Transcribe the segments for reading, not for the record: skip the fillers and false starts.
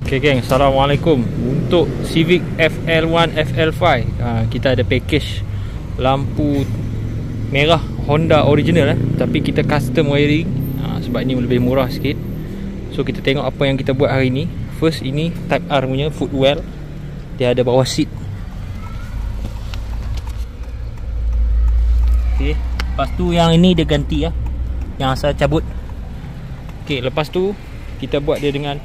Okay geng, Assalamualaikum. Untuk Civic FL1, FL5 kita ada package lampu merah Honda original tapi kita custom wiring sebab ni lebih murah sikit. So kita tengok apa yang kita buat hari ni. First, ini Type R punya footwell. Dia ada bawah seat. Okay, lepas tu yang ini dia ganti yang asal cabut. Okay, lepas tu kita buat dia dengan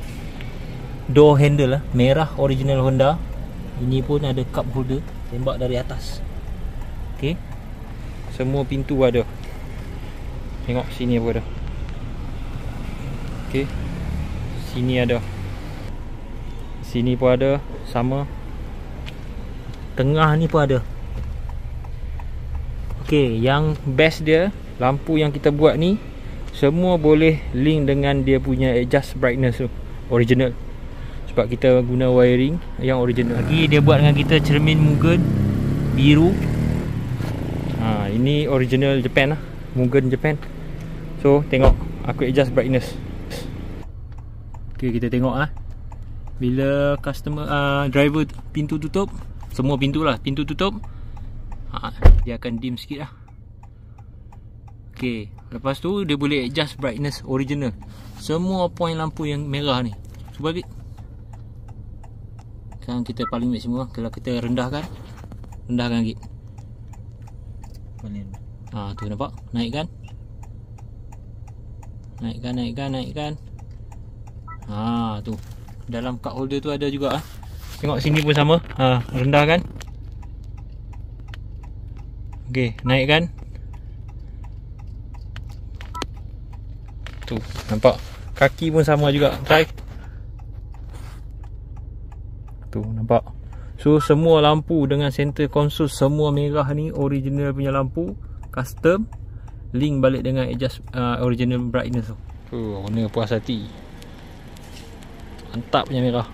door handle merah original Honda. Ini pun ada cup holder, tembak dari atas. Okay, semua pintu ada. Tengok sini apa ada. Okay, sini ada, sini pun ada, sama. Tengah ni pun ada. Okay, yang best dia, lampu yang kita buat ni semua boleh link dengan dia punya adjust brightness tu, original. Sebab kita guna wiring yang original. Lagi dia buat dengan kita cermin Mugen biru. Ini original Japan Mugen Japan. So tengok, aku adjust brightness. Okay, kita tengok bila customer driver pintu tutup, semua pintu pintu tutup, dia akan dim sikit Okay, lepas tu dia boleh adjust brightness original. Semua point lampu yang merah ni. Cuba bit. Sekarang kita paling maksimum. Kalau kita rendahkan lagi. Tu nampak? Naikkan. Naikkan. Tu. Dalam cup holder tu ada juga Tengok sini pun sama. Rendahkan. Okey, naikkan. Tu, nampak? Kaki pun sama juga. Drive. Tu, nampak? So semua lampu dengan center console semua merah ni original punya lampu, custom, link balik dengan adjust original brightness tu. Warna puas hati. Mantap punya merah.